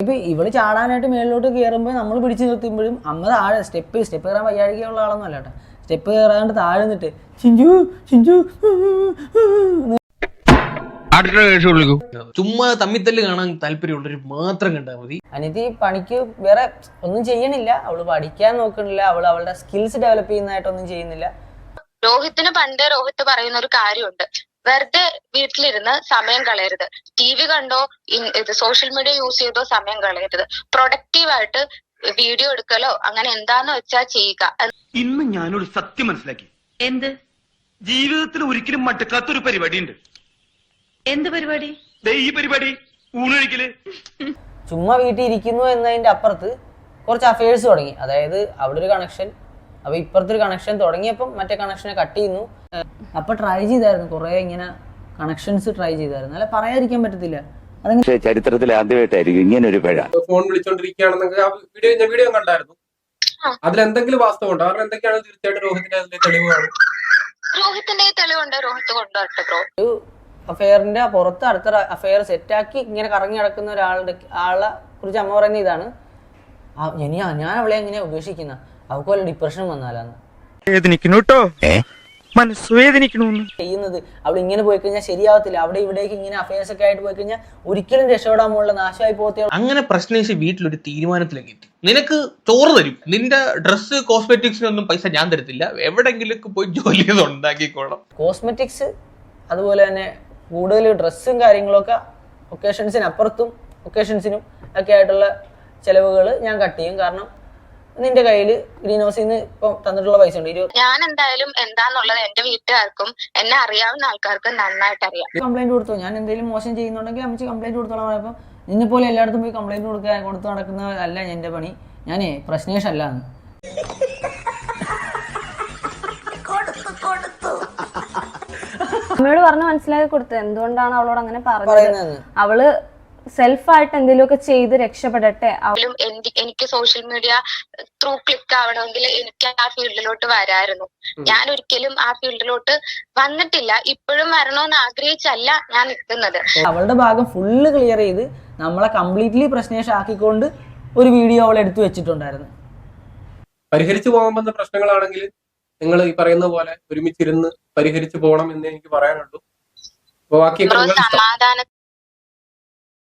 ഇനിയിപ്പോൾ ഇവള് ചാടാനായിട്ട് മേളിലോട്ട് കയറുമ്പോൾ നമ്മൾ പിടിച്ചു നിർത്തുമ്പോഴും അമ്മ താഴെ സ്റ്റെപ്പ് കയറാൻ വയ്യാഴികയുള്ള ആളൊന്നും അല്ല കേട്ടോ. സ്റ്റെപ്പ് കയറാണ്ട് താഴെ നിന്നിട്ട് ചിഞ്ചു ചിഞ്ചു ചുമ്മാ തമ്മിത്തല്ല് കാണാൻ താല്പര്യമുള്ളവർ മാത്രം കണ്ടാൽ മതി. അനിയത്തി പണിക്ക് വേറെ ഒന്നും ചെയ്യണില്ല, അവള് പഠിക്കാൻ നോക്കണില്ല, അവളുടെ സ്കിൽസ് ഡെവലപ്പ് ചെയ്യുന്നതായിട്ടൊന്നും ചെയ്യുന്നില്ല. രോഹിത്തിന് പണ്ട് രോഹിത്ത് പറയുന്ന ഒരു കാര്യമുണ്ട്, വെറുതെ വീട്ടിലിരുന്ന് സമയം കളയരുത്, TV കണ്ടോ ഇത് സോഷ്യൽ മീഡിയ യൂസ് ചെയ്തോ സമയം കളയരുത്, പ്രൊഡക്റ്റീവായിട്ട് വീഡിയോ എടുക്കലോ അങ്ങനെ എന്താന്ന് വെച്ചാൽ ചെയ്യുക. ഇന്ന് ഞാനൊരു സത്യം മനസ്സിലാക്കി. എന്ത്? ജീവിതത്തിൽ ഒരിക്കലും മടുക്കാത്തൊരു പരിപാടി ഉണ്ട്. എന്ത് പരിപാടി? ഈ പരിപാടി ഊണൊഴിക്കല്. ചുമ്മാ വീട്ടിൽ ഇരിക്കുന്നു എന്നതിന്റെ അപ്പുറത്ത് കുറച്ച് അഫയേഴ്സ് തുടങ്ങി. അതായത് അവിടെ ഒരു കണക്ഷൻ, അപ്പൊ ഇപ്പുറത്തൊരു കണക്ഷൻ തുടങ്ങിയപ്പം മറ്റേ കണക്ഷനെ കട്ട് ചെയ്യുന്നു. അപ്പൊ ട്രൈ ചെയ്തായിരുന്നു, കുറെ ഇങ്ങനെ കണക്ഷൻസ് ട്രൈ ചെയ്തായിരുന്നു. അല്ല പറയാതിരിക്കാൻ പറ്റത്തില്ല. പക്ഷേ ചരിത്രത്തിൽ ആദ്യമായിട്ടായിരിക്കും ഇങ്ങനെ ഒരു പിഴ. ഫോൺ വിളിച്ചോണ്ടിരിക്കുകയാണെന്നൊക്കെ ഞാൻ വീഡിയോ കണ്ടായിരുന്നു. അതിലെന്തെങ്കിലും വാസ്തവം ഉണ്ടോ? കാരണം എന്തൊക്കെയാണ് തീർച്ചയായിട്ടും രോഹിത്തിന്റെ അതിന്റെ തെളിവാണ്. രോഹിത്തിന്റെ തെളിവുണ്ട്, രോഹിത്ത് കൊണ്ടുവരട്ടെ ബ്രോ. ഒരു അഫെയറിന്റെ പുറത്ത് അടുത്ത അഫെയർ സെറ്റാക്കി ഇങ്ങനെ കറങ്ങി നടക്കുന്ന ആളെ കുറിച്ച് അമ്മ പറയുന്ന ഇതാണ്, ഞാൻ അവളെ എങ്ങനെയാ ഉപേക്ഷിക്കുന്ന, അവൾക്ക് വല്ല ഡിപ്രഷൻ വന്നാലാന്ന് ചെയ്യുന്നത്. അവിടെ ഇങ്ങനെ പോയി കഴിഞ്ഞാൽ ശരിയാവത്തില്ല. അവിടെ ഇവിടേക്ക് ഇങ്ങനെ അഫയേഴ്സ് ഒക്കെ ആയിട്ട് പോയി കഴിഞ്ഞാൽ ഒരിക്കലും രക്ഷപ്പെടാൻ പോകുള്ള നാശമായി പോകത്തേ. അങ്ങനെ പ്രശ്നേഷ് വീട്ടിലൊരു തീരുമാനത്തിലേക്ക് എത്തി. നിനക്ക് ചോറ് തരും, നിന്റെ ഡ്രസ്സ് കോസ്മെറ്റിക്സിനൊന്നും പൈസ ഞാൻ തരത്തില്ല, എവിടെങ്കിലും പോയി ജോലി ചെയ്ത് ഉണ്ടാക്കിക്കോളാം. കോസ്മെറ്റിക്സ് അതുപോലെ തന്നെ കൂടുതൽ ഡ്രസ്സും കാര്യങ്ങളൊക്കെ ഒക്കേഷൻസിനപ്പുറത്തും ഒക്കേഷൻസിനും ഒക്കെ ആയിട്ടുള്ള ചെലവുകൾ ഞാൻ കട്ട് ചെയ്യും. കാരണം നിന്റെ കയ്യിൽ ഗ്രീൻ ഹൗസിൽ നിന്ന് ഇപ്പം തന്നിട്ടുള്ള പൈസ ഉണ്ട്. ഞാൻ എന്തായാലും എന്താന്നുള്ളത് എന്റെ വീട്ടുകാർക്കും എന്നെ അറിയാവുന്ന ആൾക്കാർക്കും നന്നായിട്ട് അറിയാം. കംപ്ലൈന്റ് കൊടുത്തു, ഞാൻ എന്തെങ്കിലും മോശം ചെയ്യുന്നുണ്ടെങ്കിൽ അമ്മച്ചി കംപ്ലൈന്റ് കൊടുത്തോളാം പറഞ്ഞപ്പോൾ നിന്നെ പോലെ എല്ലായിടത്തും പോയി കംപ്ലൈന്റ് കൊടുത്ത് നടക്കുന്ന അല്ല എന്റെ പണി, ഞാനേ പ്രശ്നേഷ് അല്ല. അമ്മയോട് പറഞ്ഞ് മനസ്സിലാക്കി കൊടുത്തത് എന്തുകൊണ്ടാണ് അവളോട് അങ്ങനെ പറഞ്ഞത്. അവള് സെൽഫായിട്ട് എന്തെങ്കിലുമൊക്കെ ചെയ്ത് രക്ഷപ്പെടട്ടെ. എനിക്ക് സോഷ്യൽ മീഡിയ ത്രൂ ക്ലിക്ക് ആവണമെങ്കിൽ എനിക്ക് ആ ഫീൽഡിലോട്ട് വരായിരുന്നു. ഞാൻ ഒരിക്കലും ആ ഫീൽഡിലോട്ട് വന്നിട്ടില്ല, ഇപ്പോഴും വരണമെന്ന് ആഗ്രഹിച്ചല്ല ഞാൻ നിൽക്കുന്നത്. അവളുടെ ഭാഗം ഫുള്ള് ക്ലിയർ ചെയ്ത് നമ്മളെ കംപ്ലീറ്റ്ലി പ്രശ്നേഷ് ആക്കിക്കൊണ്ട് ഒരു വീഡിയോ അവൾ എടുത്തു വെച്ചിട്ടുണ്ടായിരുന്നു. പരിഹരിച്ചു പോകാൻ വന്ന പ്രശ്നങ്ങളാണെങ്കിൽ നിങ്ങൾ ഈ പറയുന്ന പോലെ ഒരുമിച്ചിരുന്ന് പരിഹരിച്ചു പോകണം എന്ന് എനിക്ക് പറയാനുള്ളൂ. സമാധാന